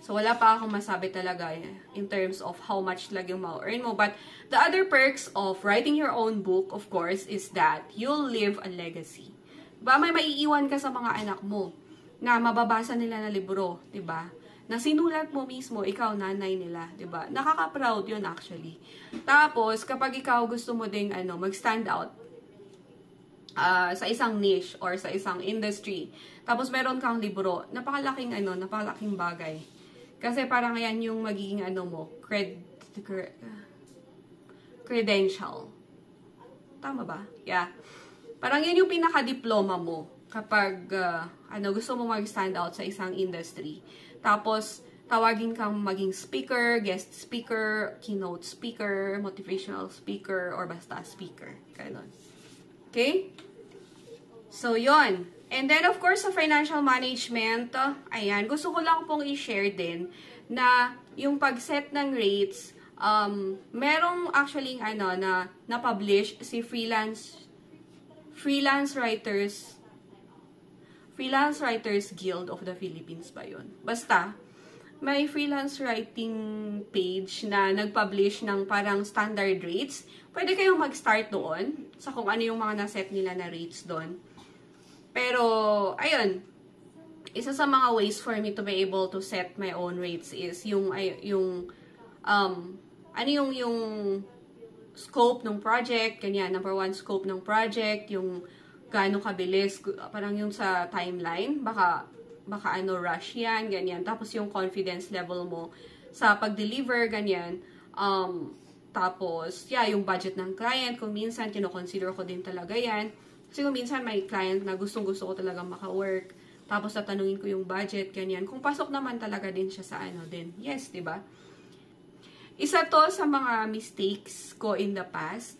So, wala pa akong masabi talaga in terms of how much lang yung ma-earn mo. But, the other perks of writing your own book, of course, is that you'll leave a legacy. Diba? May maiiwan ka sa mga anak mo na mababasa nila na libro, diba? Na sinulat mo mismo, ikaw, nanay nila, diba? Nakaka-proud yun actually. Tapos, kapag ikaw gusto mo ding mag-stand out, sa isang niche or sa isang industry. Tapos meron kang libro, napakalaking bagay. Kasi parang yan yung magiging credential. Tama ba? Yeah. Parang yan yung pinaka-diploma mo kapag gusto mo mag-stand out sa isang industry. Tapos tawagin kang maging speaker, guest speaker, keynote speaker, motivational speaker, or basta speaker. Ganon. Okay? So, yon. And then, of course, sa financial management, ayan, gusto ko lang pong i-share din na yung pag-set ng rates, merong actually na-publish si freelance Freelance Writers Guild of the Philippines ba yun? Basta, may freelance writing page na nag-publish ng parang standard rates. Pwede kayong mag-start doon sa kung ano yung mga naset nila na rates doon. Pero, ayun, isa sa mga ways for me to be able to set my own rates is yung scope ng project, ganyan, number 1 scope ng project, yung gaano kabilis, parang yung sa timeline, baka rush yan, ganyan. Tapos yung confidence level mo sa pag-deliver, ganyan. Tapos, yung budget ng client, kung minsan, kino-consider ko din talaga yan. Kasi kung minsan may client na gustong-gusto ko talaga maka-work, tapos tatanungin ko yung budget, ganyan. Kung pasok naman talaga din siya sa din, yes, diba? Isa to sa mga mistakes ko in the past,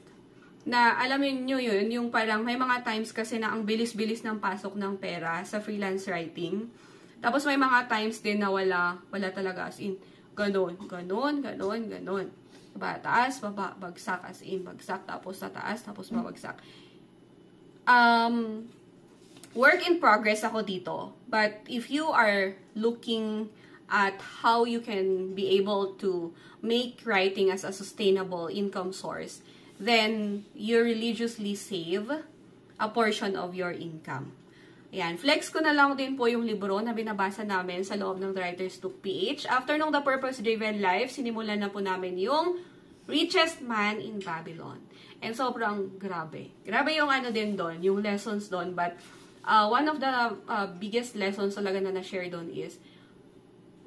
na alam nyo yun, yung parang may mga times kasi na ang bilis-bilis ng pasok ng pera sa freelance writing. Tapos may mga times din na wala talaga, as in, ganon. Diba? Taas, baba, bagsak, as in, bagsak, tapos sa taas, tapos babagsak. Work in progress ako dito. But if you are looking at how you can be able to make writing as a sustainable income source, then you religiously save a portion of your income. Ayan, flex ko na lang din po yung libro na binabasa namin sa loob ng The Writers 2 PH. After nung The Purpose Driven Life, sinimulan na po namin yung Richest Man in Babylon. And sobrang grabe. Grabe yung din doon, yung lessons doon. But one of the biggest lessons talaga na na-share doon is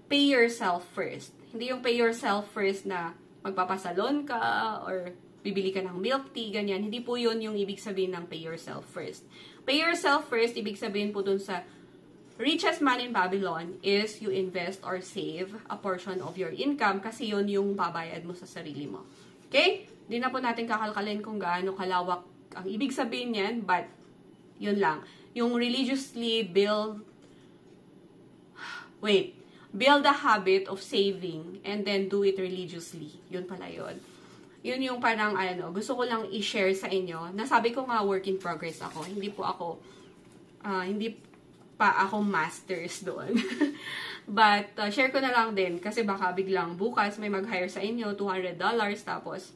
pay yourself first. Hindi yung pay yourself first na magpapasalon ka or bibili ka ng milk tea, ganyan. Hindi po yun yung ibig sabihin ng pay yourself first. Pay yourself first, ibig sabihin po dun sa Richest Man in Babylon is you invest or save a portion of your income kasi yun yung babayad mo sa sarili mo. Okay? Hindi na po natin kakalkalin kung gaano kalawak ang ibig sabihin yan, but yun lang. Yung religiously build a habit of saving and then do it religiously. Yun pala yun. Yun yung parang gusto ko lang i-share sa inyo. Nasabi ko nga work in progress ako. Hindi pa ako masters doon. But share ko na lang din kasi baka biglang bukas may mag-hire sa inyo $200 tapos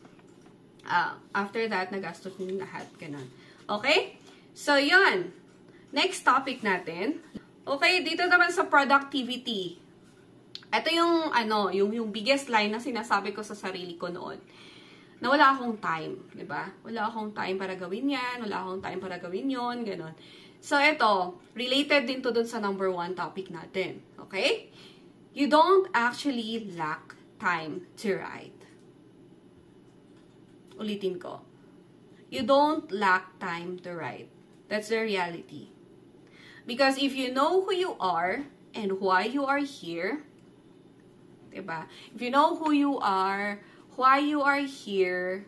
after that nagastos niyo lahat, ganun. Okay? So yun. Next topic natin. Okay, dito naman sa productivity. Ito yung yung biggest line na sinasabi ko sa sarili ko noon. Na wala akong time, di ba? Wala akong time para gawin yan, wala akong time para gawin yon, gano'n. So, ito, related din to dun sa number 1 topic natin, okay? You don't actually lack time to write. Ulitin ko. You don't lack time to write. That's the reality. Because if you know who you are and why you are here, di ba? If you know who you are, why you are here,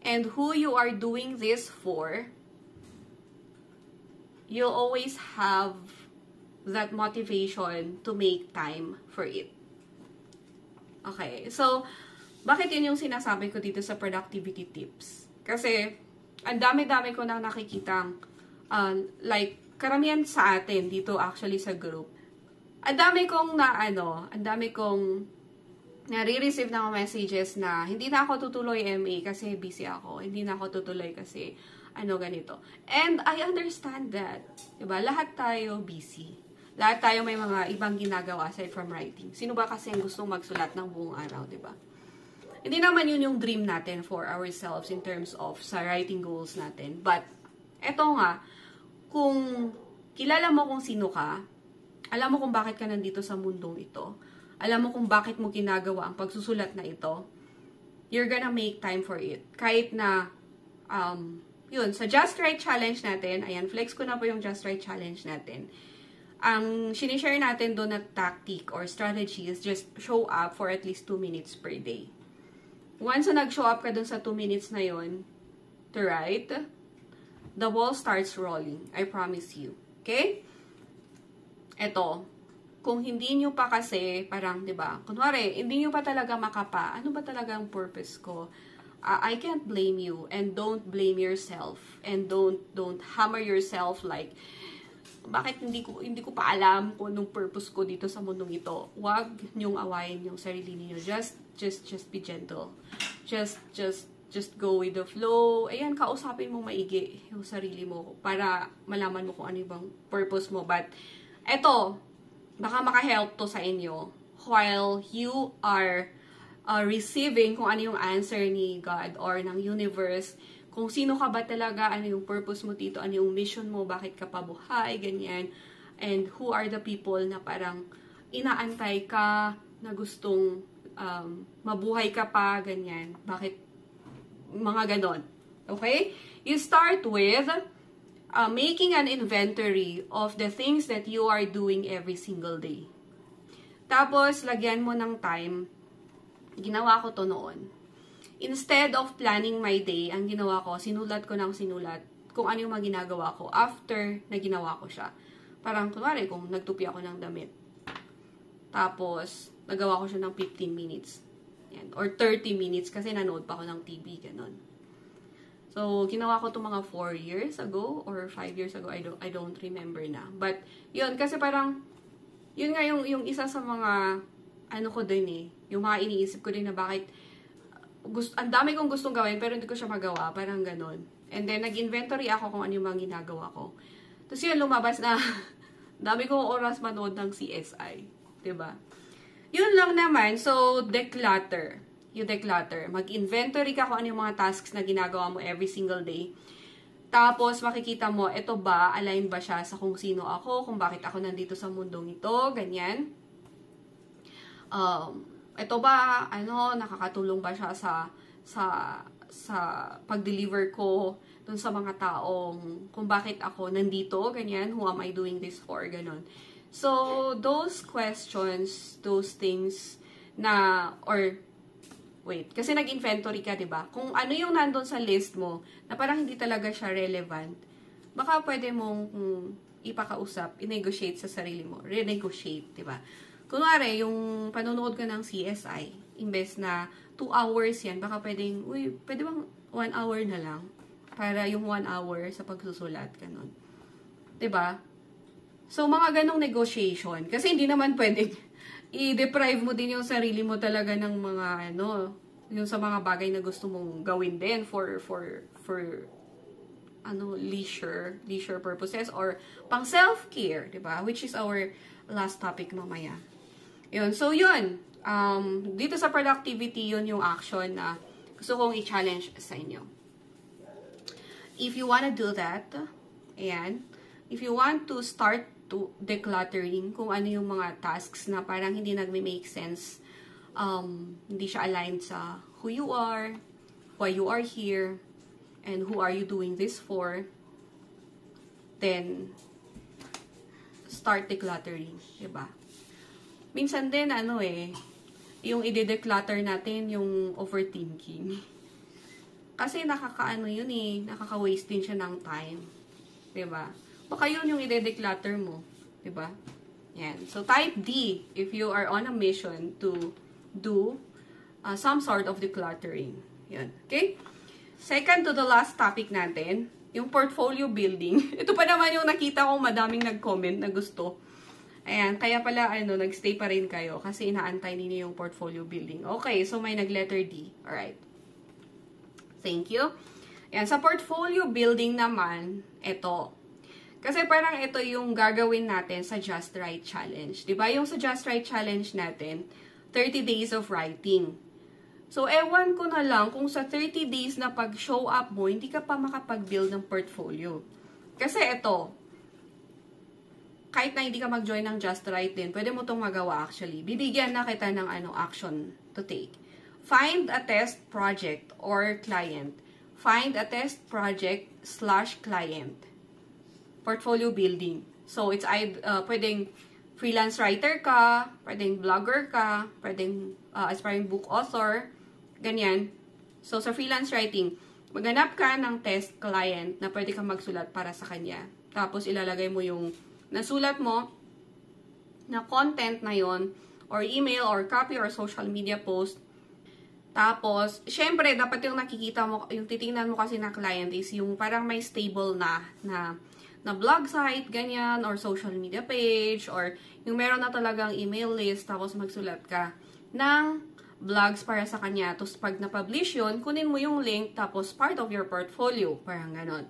and who you are doing this for, you'll always have that motivation to make time for it. Okay, so, bakit yun yung sinasabi ko dito sa productivity tips? Kasi, ang dami-dami ko na nakikitang, karamihan sa atin dito actually sa group, ang dami kong nare-receive ng messages na hindi na ako tutuloy MA kasi busy ako. Hindi na ako tutuloy kasi ganito. And I understand that. Diba? Lahat tayo busy. Lahat tayo may mga ibang ginagawa aside from writing. Sino ba kasi ang gustong magsulat ng buong araw, diba? Hindi naman yun yung dream natin for ourselves in terms of sa writing goals natin. But, eto nga, kung kilala mo kung sino ka, alam mo kung bakit ka nandito sa mundong ito, alam mo kung bakit mo ginagawa ang pagsusulat na ito, you're gonna make time for it. Kahit na, yun, sa Just Right Challenge natin, ayan, flex ko na po yung Just Right Challenge natin. Ang sinishare natin doon na tactic or strategy is just show up for at least 2 minutes per day. Once na nag-show up ka doon sa 2 minutes na yun to write, the ball starts rolling. I promise you. Okay? Eto, kung hindi nyo pa kasi, parang, di ba, kunwari, hindi nyo pa talaga makapa, ano ba talaga ang purpose ko? I can't blame you, and don't blame yourself, and don't hammer yourself like, bakit hindi ko pa alam kung anong purpose ko dito sa mundong ito. Huwag niyong awayin yung sarili niyo. Just be gentle. Just go with the flow. Ayan, kausapin mo maigi yung sarili mo para malaman mo kung ano yung purpose mo. But, eto, baka maka-help to sa inyo while you are receiving kung ano yung answer ni God or ng universe, kung sino ka ba talaga, ano yung purpose mo dito, ano yung mission mo, bakit ka pabuhay, ganyan, and who are the people na parang inaantay ka, na gustong mabuhay ka pa, ganyan, bakit, mga ganon. Okay? You start with making an inventory of the things that you are doing every single day. Tapos, lagyan mo ng time. Ginawa ko to noon. Instead of planning my day, ang ginawa ko, sinulat ko ng sinulat kung ano yung mga ginagawa ko after na ginawa ko siya. Parang, kunwari, kung nagtupi ako ng damit. Tapos, nagawa ko siya ng 15 minutes. Yan. Or 30 minutes kasi nanood pa ako ng TV, ganun. So, ginawa ko to mga 4 years ago or 5 years ago. I don't remember na. But, yun, kasi parang, yun nga yung isa sa mga, ano ko din eh, yung mga iniisip ko din na bakit, ang dami kong gustong gawin pero hindi ko siya magawa, parang ganun. And then, nag-inventory ako kung ano yung mga ginagawa ko. Tapos yun, lumabas na, dami kong oras manood ng CSI. Diba? Yun lang naman. So, declutter. You declutter. Mag-inventory ka kung ano yung mga tasks na ginagawa mo every single day. Tapos, makikita mo, ito ba, align ba siya sa kung sino ako, kung bakit ako nandito sa mundong ito, ganyan. Ito ba, nakakatulong ba siya sa pag-deliver ko dun sa mga taong kung bakit ako nandito, ganyan, who am I doing this for, ganon. So, those questions, those things na, kasi nag-inventory ka, diba? Kung ano yung nandun sa list mo, na parang hindi talaga siya relevant, baka pwede mong ipakausap, i-negotiate sa sarili mo, renegotiate, diba? Kunwari, yung panonood ka ng CSI, imbes na 2 hours yan, baka pwede bang 1 hour na lang? Para yung 1 hour sa pagsusulat, ganun. Diba? So, mga ganong negotiation. Kasi hindi naman pwede i-deprive mo din yung sarili mo talaga ng mga, yung sa mga bagay na gusto mong gawin din for leisure purposes or pang self-care, diba? Which is our last topic mamaya. Yun. So, yun. Dito sa productivity, yun yung action na gusto kong i-challenge sa inyo. If you wanna do that, ayan, if you want to start to decluttering, kung ano yung mga tasks na parang hindi nagme-make sense, hindi siya aligned sa who you are, why you are here, and who are you doing this for, then, start decluttering, diba? Minsan din, yung i-declutter natin, yung overthinking. Kasi nakaka-waste din siya ng time. Diba? Baka yun yung i-declutter mo. Diba? Yan. So, type D, if you are on a mission to do some sort of decluttering. Yan. Okay? Second to the last topic natin, yung portfolio building. Ito pa naman yung nakita kong madaming nag-comment na gusto. Ayan, kaya pala, nag-stay pa rin kayo kasi inaantay ninyo yung portfolio building. Okay, so may nag-letter D. Alright. Thank you. Ayan, sa portfolio building naman, ito. Kasi parang ito yung gagawin natin sa Just Right Challenge. Diba? Yung sa Just Right Challenge natin, 30 days of writing. So, ewan ko na lang kung sa 30 days na pag-show up mo, hindi ka pa makapag-build ng portfolio. Kasi ito, kahit na hindi ka mag-join ng Just Right din, pwede mo itong magawa actually. Bibigyan na kita ng action to take. Find a test project or client. Find a test project / client. Portfolio building. So, it's pwedeng freelance writer ka, pwedeng blogger ka, pwedeng aspiring book author, ganyan. So, sa freelance writing, maghanap ka ng test client na pwede kang magsulat para sa kanya. Tapos, ilalagay mo yung nasulat mo na content na yon or email or copy or social media post. Tapos, syempre, dapat yung nakikita mo, yung titingnan mo kasi na client is yung parang may stable na na blog site, ganyan, or social media page, or yung meron na talagang email list, tapos magsulat ka ng blogs para sa kanya. Tapos pag na-publish yun, kunin mo yung link, tapos part of your portfolio. Parang ganon.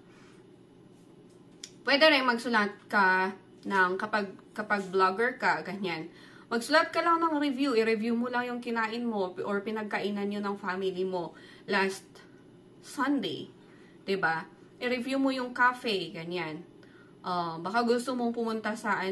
Pwede rin magsulat ka ng kapag vlogger ka, ganyan. Magsulat ka lang ng review. I-review mo lang yung kinain mo or pinagkainan nyo ng family mo last Sunday. 'Di ba? I-review mo yung cafe, ganyan. Baka gusto mong pumunta sa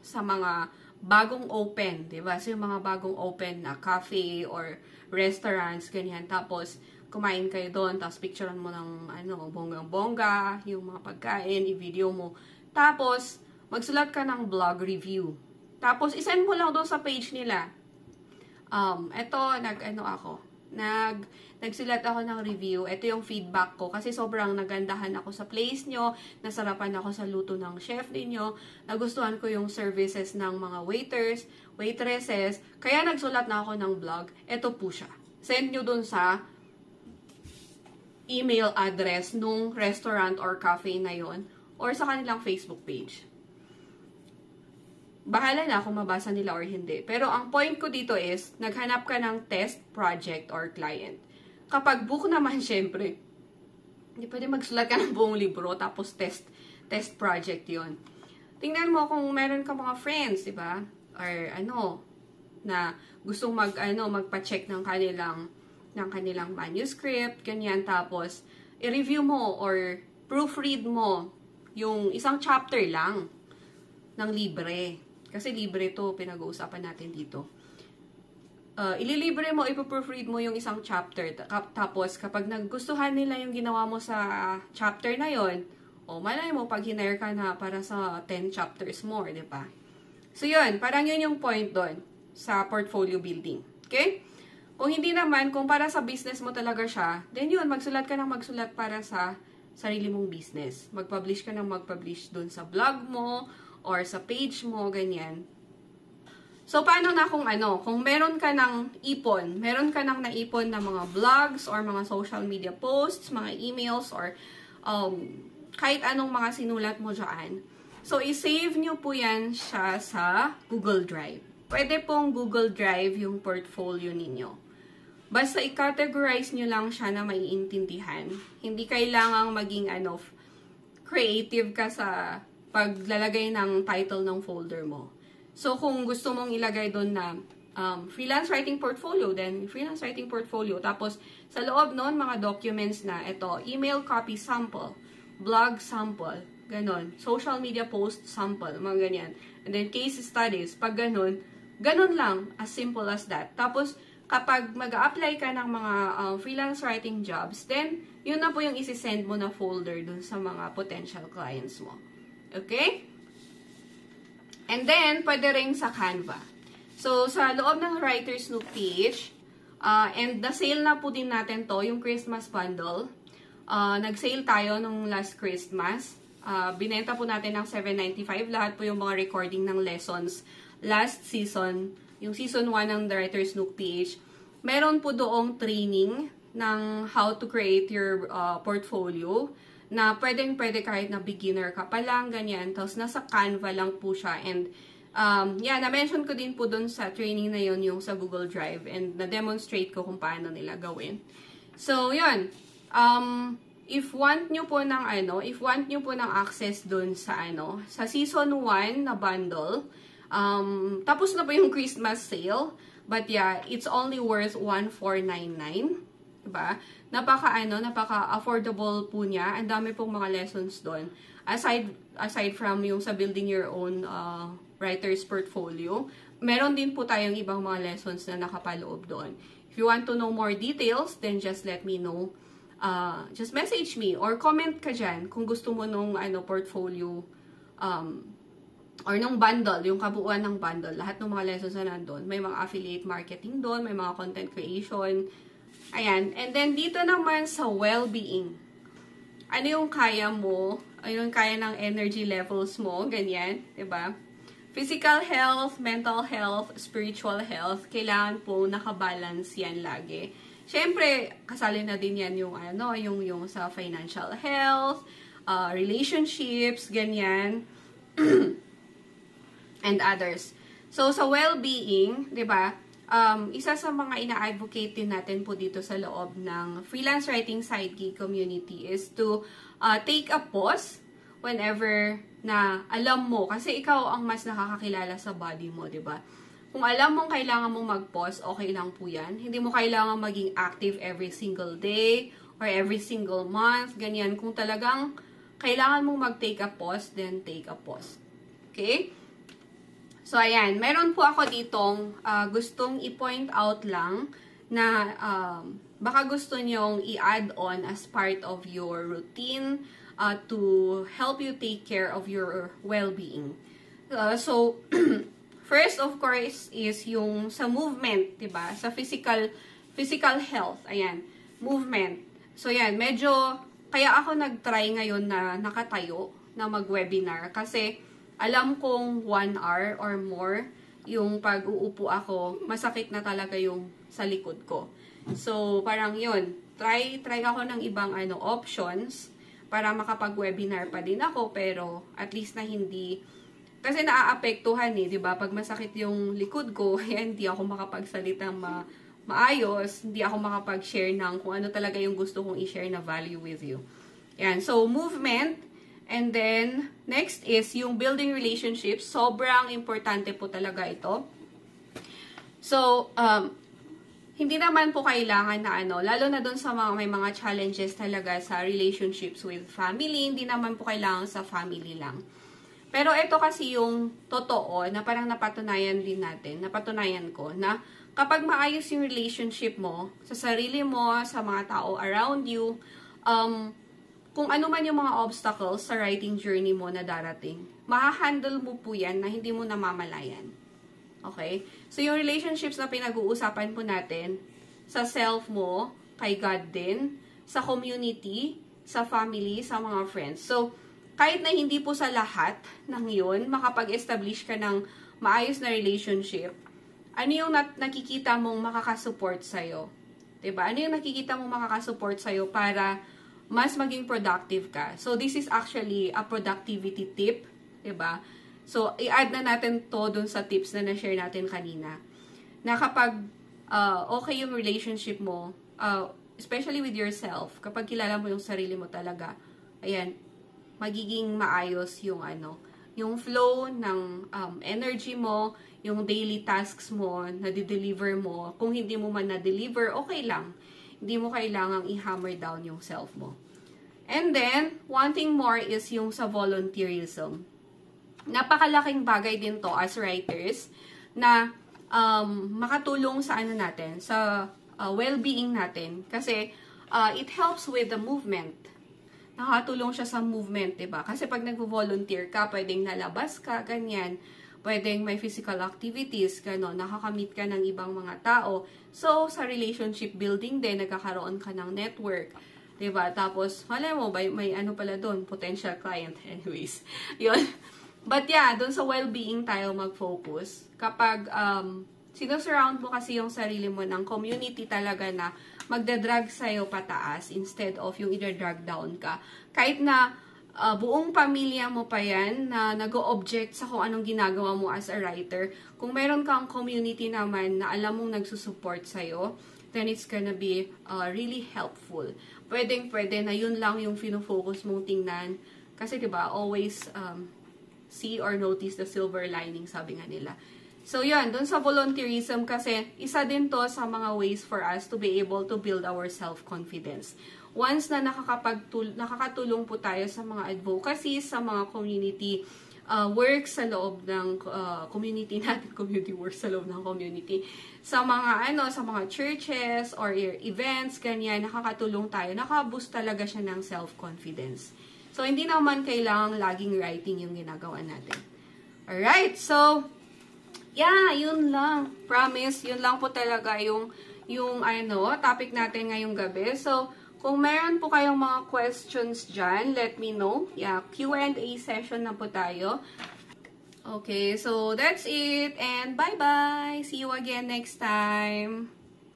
sa mga bagong open, 'di ba? So yung mga bagong open na cafe or restaurants, ganyan. Tapos kumain kayo doon, tapos picturean mo ng bonggang-bongga, yung mga pagkain, i-video mo. Tapos magsulat ka ng blog review. Tapos isend mo lang doon sa page nila. Nagsulat ako ng review. Ito yung feedback ko kasi sobrang nagandahan ako sa place nyo, nasarapan ako sa luto ng chef ninyo, nagustuhan ko yung services ng mga waiters, waitresses, kaya nagsulat na ako ng blog. Ito po siya. Send nyo dun sa email address nung restaurant or cafe na yon or sa kanilang Facebook page. Bahala na kung mabasa nila or hindi. Pero ang point ko dito is, naghanap ka ng test project or client. Kapag book naman, syempre, hindi pwede magsulat ka ng buong libro, tapos test project yon. Tingnan mo kung meron ka mga friends, di ba? Or na gustong magpa-check ng kanilang manuscript, ganyan, tapos i-review mo or proofread mo yung isang chapter lang ng libre. Kasi libre to, pinag-uusapan natin dito. Ililibre mo, ipo-proofread mo yung isang chapter. Tapos, kapag nagustuhan nila yung ginawa mo sa chapter na yon, malay mo, pag hinire ka na para sa 10 chapters more, di ba? So, yun. Parang yun yung point doon sa portfolio building. Okay? Kung hindi naman, kung para sa business mo talaga siya, then yun, magsulat ka ng magsulat para sa sarili mong business. Mag-publish ka ng mag-publish doon sa blog mo, or sa page mo, ganyan. So, paano na kung meron ka ng naipon na mga blogs, or mga social media posts, mga emails, or kahit anong mga sinulat mo dyan. So, i-save nyo po yan siya sa Google Drive. Pwede pong Google Drive yung portfolio ninyo. Basta i-categorize nyo lang siya na maiintindihan. Hindi kailangang maging creative ka sa paglalagay ng title ng folder mo. So, kung gusto mong ilagay doon na freelance writing portfolio, then freelance writing portfolio. Tapos, sa loob noon, mga documents na ito, email copy sample, blog sample, ganon, social media post sample, mga ganyan. And then, case studies, pag ganon lang, as simple as that. Tapos, kapag mag-a-apply ka ng mga freelance writing jobs, then, yun na po yung isi-send mo na folder dun sa mga potential clients mo. Okay? And then, pwede rin sa Canva. So, sa loob ng Writer's Nook page, and na-sale na po din natin to, yung Christmas bundle. Nag-sale tayo nung last Christmas. Binenta po natin ng $7.95. Lahat po yung mga recording ng lessons last season, yung season 1 ng The Writer's Nook page. Meron po doong training ng how to create your portfolio, na pwede kahit na beginner ka pa lang, ganyan. Tapos, nasa Canva lang po siya. And, na-mention ko din po dun sa training na yun, yung sa Google Drive. And, na-demonstrate ko kung paano nila gawin. So, yun. If want nyo po ng access dun sa sa season 1 na bundle, tapos na po yung Christmas sale. But yeah, it's only worth $1,499. Diba? Napaka-affordable po niya. Ang dami pong mga lessons doon. Aside from yung sa building your own writer's portfolio, meron din po tayong ibang mga lessons na nakapaloob doon. If you want to know more details, then just let me know. Just message me or comment ka dyan kung gusto mo nung portfolio or nung bundle, yung kabuuan ng bundle. Lahat ng mga lessons na nandun. May mga affiliate marketing doon, may mga content creation. Ayan. And then, dito naman sa well-being. Ano yung kaya mo? Ano yung kaya ng energy levels mo? Ganyan. Diba? Physical health, mental health, spiritual health. Kailangan po nakabalance yan lagi. Siyempre, kasali na din yan yung, yung sa financial health, relationships, ganyan, and others. So, sa well-being, di ba, isa sa mga ina-advocate din natin po dito sa loob ng freelance writing side gig community is to take a pause whenever na alam mo, kasi ikaw ang mas nakakakilala sa body mo, di ba? Kung alam mong kailangan mong mag-pause, okay lang po yan. Hindi mo kailangan maging active every single day or every single month, ganyan. Kung talagang kailangan mong mag-take a pause, then take a pause. Okay? So, ayan. Meron po ako ditong gustong i-point out lang na baka gusto nyong i-add on as part of your routine to help you take care of your well-being. So, first, of course, is yung sa movement, diba? Sa physical health. Ayan. Movement. So, yan. Medyo, kaya ako nag-try ngayon na nakatayo na mag-webinar. Kasi, alam kong 1 hour or more, yung pag-uupo ako, masakit na talaga yung sa likod ko. So, parang yun. Try ako ng ibang options para makapag-webinar pa din ako, pero at least na hindi, kasi naaapektuhan di ba? Pag masakit yung likod ko, hindi ako makapagsalita maayos, hindi ako makapag-share ng kung ano talaga yung gusto kong i-share na value with you. Yan. So, movement. And then, next is yung building relationships. Sobrang importante po talaga ito. So, hindi naman po kailangan na lalo na dun sa may mga challenges talaga sa relationships with family, hindi naman po kailangan sa family lang. Pero ito kasi yung totoo na parang napatunayan ko na kapag maayos yung relationship mo sa sarili mo, sa mga tao around you, kung ano man yung mga obstacles sa writing journey mo na darating, mahahandle mo po yan na hindi mo namamalayan. Okay? So, yung relationships na pinag-uusapan po natin, sa self mo, kay God din, sa community, sa family, sa mga friends. So, kahit na hindi po sa lahat ng yun, makapag-establish ka ng maayos na relationship, ano yung nakikita mong makakasupport sa'yo? Diba? Ano yung nakikita mong makakasupport sa'yo para mas maging productive ka? So, this is actually a productivity tip. Diba? So, i-add na natin to dun sa tips na na-share natin kanina. Na kapag okay yung relationship mo, especially with yourself, kapag kilala mo yung sarili mo talaga, ayan, magiging maayos yung yung flow ng energy mo, yung daily tasks mo, na di-deliver mo. Kung hindi mo man na-deliver, okay lang. Hindi mo kailangang i-hammer down yung self mo. And then, one thing more is yung sa volunteerism. Napakalaking bagay din to as writers na makatulong sa natin, sa well-being natin. Kasi it helps with the movement. Nakatulong siya sa movement, diba? Kasi pag nag-volunteer ka, pwedeng nalabas ka, ganyan. Pwedeng may physical activities, gano'n. Nakakamit ka ng ibang mga tao. So, sa relationship building din, nagkakaroon ka ng network. Diba? Tapos, malay mo, may pala doon, potential client. Anyways, yun. But yeah, doon sa well-being tayo mag-focus. Kapag sinusurround mo kasi yung sarili mo ng community talaga na magdadrag sa'yo pataas instead of yung i-drag down ka. Kahit na buong pamilya mo pa yan na nag-o-object sa kung anong ginagawa mo as a writer, kung meron kang community naman na alam mong nagsusupport sa'yo, then it's gonna be really helpful. Pwede na yun lang yung fino-focus mong tingnan. Kasi diba, always see or notice the silver lining, sabi nga nila. So, yun, dun sa volunteerism kasi, isa din to sa mga ways for us to be able to build our self-confidence. Once na nakakatulong po tayo sa mga advocacies, sa mga community work sa loob ng community natin, community work sa loob ng community, sa mga sa mga churches or events, ganyan, nakakatulong tayo, nakaboost talaga siya ng self-confidence. So, hindi naman kailangang laging writing yung ginagawa natin. Alright, so, yeah, yun lang. Promise, yun lang po talaga yung topic natin ngayong gabi. So, kung meron po kayong mga questions dyan, let me know. Yeah, Q&A session na po tayo. Okay, so that's it. And bye-bye. See you again next time.